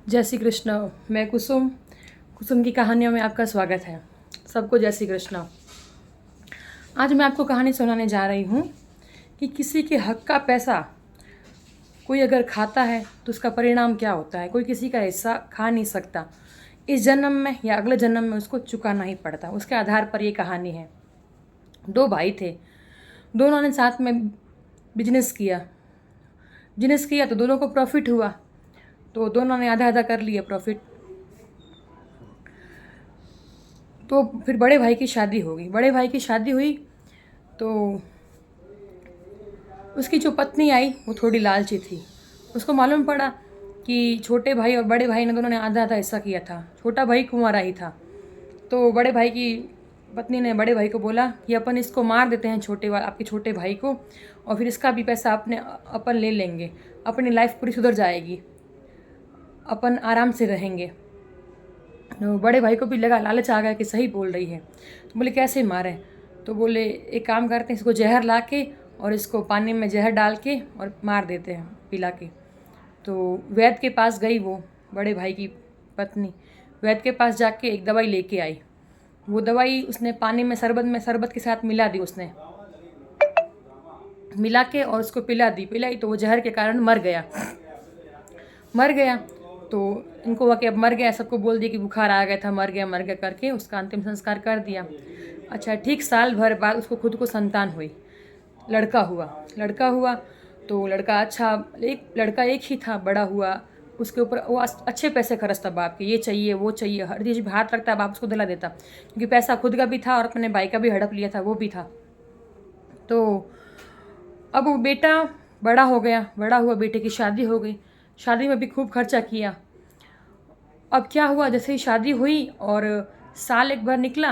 जय श्री कृष्ण। मैं कुसुम की कहानियों में आपका स्वागत है। सबको जय श्री कृष्ण। आज मैं आपको कहानी सुनाने जा रही हूँ कि किसी के हक का पैसा कोई अगर खाता है तो उसका परिणाम क्या होता है। कोई किसी का हिस्सा खा नहीं सकता। इस जन्म में या अगले जन्म में उसको चुकाना ही पड़ता। उसके आधार पर ये कहानी है। दो भाई थे, दोनों ने साथ में बिजनेस किया तो दोनों को प्रॉफिट हुआ, तो दोनों ने आधा आधा कर लिया प्रॉफिट। तो फिर बड़े भाई की शादी हो गई। बड़े भाई की शादी हुई तो उसकी जो पत्नी आई वो थोड़ी लालची थी। उसको मालूम पड़ा कि छोटे भाई और बड़े भाई ने दोनों ने आधा आधा हिस्सा किया था। छोटा भाई कुंवारा ही था। तो बड़े भाई की पत्नी ने बड़े भाई को बोला कि अपन इसको मार देते हैं, आपके छोटे भाई को, और फिर इसका भी पैसा अपन ले लेंगे। अपनी लाइफ पूरी सुधर जाएगी, अपन आराम से रहेंगे। तो बड़े भाई को भी लगा, लालच आ गया कि सही बोल रही है। तो बोले कैसे मारें? तो बोले एक काम करते हैं, इसको जहर ला के और इसको पानी में जहर डाल के और मार देते हैं पिला के। तो वैद्य के पास गई वो बड़े भाई की पत्नी। वैद्य के पास जाके एक दवाई लेके आई। वो दवाई उसने पानी में शरबत के साथ मिला दी। उसने मिला के और उसको पिलाई तो वो जहर के कारण मर गया। तो इनको हुआ कि अब मर गया, सबको बोल दिया कि बुखार आ गया था, मर गया करके उसका अंतिम संस्कार कर दिया। अच्छा, ठीक साल भर बाद उसको खुद को संतान हुई, लड़का हुआ। तो लड़का एक ही था, बड़ा हुआ। उसके ऊपर वो अच्छे पैसे खर्चता बाप के, ये चाहिए वो चाहिए, हर चीज़ में हाथ रखता, बाप उसको दिला देता, क्योंकि पैसा खुद का भी था और अपने भाई का भी हड़प लिया था, वो भी था। तो अब वो बेटा बड़ा हुआ, बेटे की शादी हो गई। शादी में भी खूब खर्चा किया। अब क्या हुआ, जैसे ही शादी हुई और साल एक बार निकला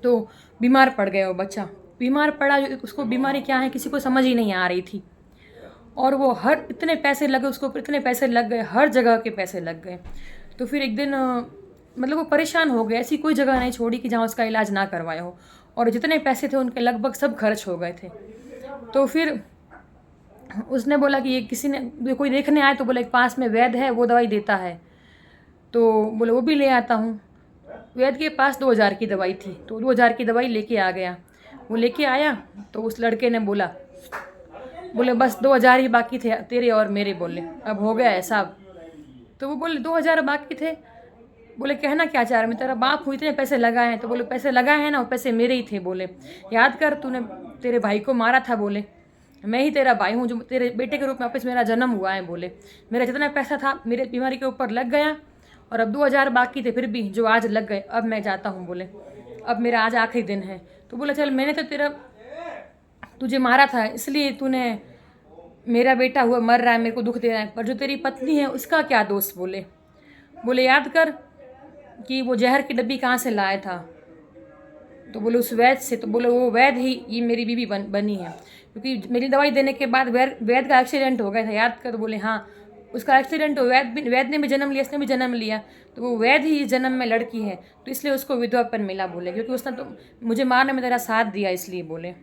तो बीमार पड़ गया वो बच्चा। बीमार पड़ा, उसको बीमारी क्या है किसी को समझ ही नहीं आ रही थी। और वो इतने पैसे लग गए, हर जगह के पैसे लग गए। तो फिर एक दिन मतलब वो परेशान हो गए। ऐसी कोई जगह नहीं छोड़ी कि जहाँ उसका इलाज ना करवाया हो, और जितने पैसे थे उनके लगभग सब खर्च हो गए थे। तो फिर उसने बोला कि ये कोई देखने आए तो बोला एक पास में वैद्य है, वो दवाई देता है। तो बोले वो भी ले आता हूँ। वैद्य के पास 2000 की दवाई थी, तो 2000 की दवाई लेके आ गया। वो लेके आया तो उस लड़के ने बोले बस 2000 ही बाकी थे तेरे और मेरे, बोले अब हो गया है साहब। तो वो बोले 2000 बाकी थे। बोले कहना क्या चाह रहा, मैं तेरा बाप हूँ, इतने पैसे लगाए हैं। तो बोले पैसे लगाए हैं ना, वो पैसे मेरे ही थे। बोले याद कर, तूने तेरे भाई को मारा था, बोले मैं ही तेरा भाई हूँ, जो तेरे बेटे के रूप में वापस मेरा जन्म हुआ है। बोले मेरा जितना पैसा था मेरे बीमारी के ऊपर लग गया, और अब 2000 बाकी थे, फिर भी जो आज लग गए, अब मैं जाता हूँ। बोले अब मेरा आज आखिरी दिन है। तो बोला चल, मैंने तो तुझे मारा था, इसलिए तूने, मेरा बेटा हुआ मर रहा है, मेरे को दुख दे रहा है, पर जो तेरी पत्नी है उसका क्या दोष? बोले याद कर कि वो जहर की डब्बी कहाँ से लाया था? तो बोले उस वैद्य से। तो बोले वो वैद्य ही ये मेरी बीवी बनी है, क्योंकि मेरी दवाई देने के बाद वैद्य का एक्सीडेंट हो गया था, याद कर। तो बोले हाँ, उसका एक्सीडेंट हो, वैद्य ने भी जन्म लिया, इसने भी जन्म लिया, तो वो वैद्य ही इस जन्म में लड़की है, तो इसलिए उसको विधवापन मिला। बोले क्योंकि उसने तो मुझे मारने में तेरा साथ दिया, इसलिए। बोले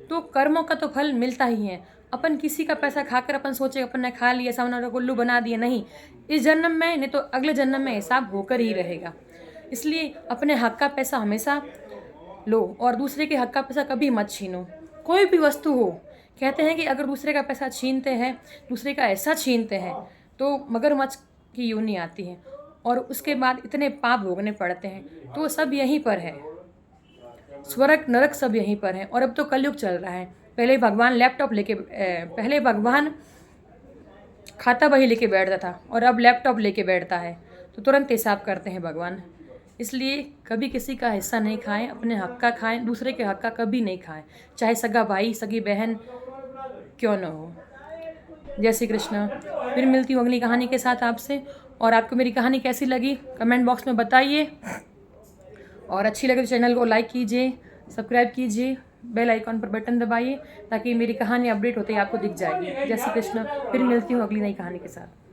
तो कर्मों का तो फल मिलता ही है। अपन किसी का पैसा खाकर अपन सोचे अपन ने खा लिया, सामने वाले को उल्लू बना दिया, नहीं। इस जन्म में नहीं तो अगले जन्म में हिसाब होकर ही रहेगा। इसलिए अपने हक का पैसा हमेशा लो, और दूसरे के हक का पैसा कभी मत छीनो। कोई भी वस्तु हो, कहते हैं कि अगर दूसरे का पैसा छीनते हैं, दूसरे का ऐसा छीनते हैं, तो मगरमच्छ की योनि आती है, और उसके बाद इतने पाप भोगने पड़ते हैं। तो सब यहीं पर है, स्वर्ग नरक सब यहीं पर है। और अब तो कलयुग चल रहा है। पहले भगवान खाता बही लेके बैठता था, और अब लैपटॉप लेके बैठता है, तो तुरंत हिसाब करते हैं भगवान। इसलिए कभी किसी का हिस्सा नहीं खाएं, अपने हक का खाएं, दूसरे के हक का कभी नहीं खाएं, चाहे सगा भाई सगी बहन क्यों न हो। जय श्री कृष्ण। फिर मिलती हूँ अगली कहानी के साथ आपसे। और आपको मेरी कहानी कैसी लगी कमेंट बॉक्स में बताइए, और अच्छी लगे तो चैनल को लाइक कीजिए, सब्सक्राइब कीजिए, बेल आइकॉन पर बटन दबाइए, ताकि मेरी कहानी अपडेट होते ही आपको दिख जाएगी। जय श्री कृष्ण। फिर मिलती हूँ अगली नई कहानी के साथ।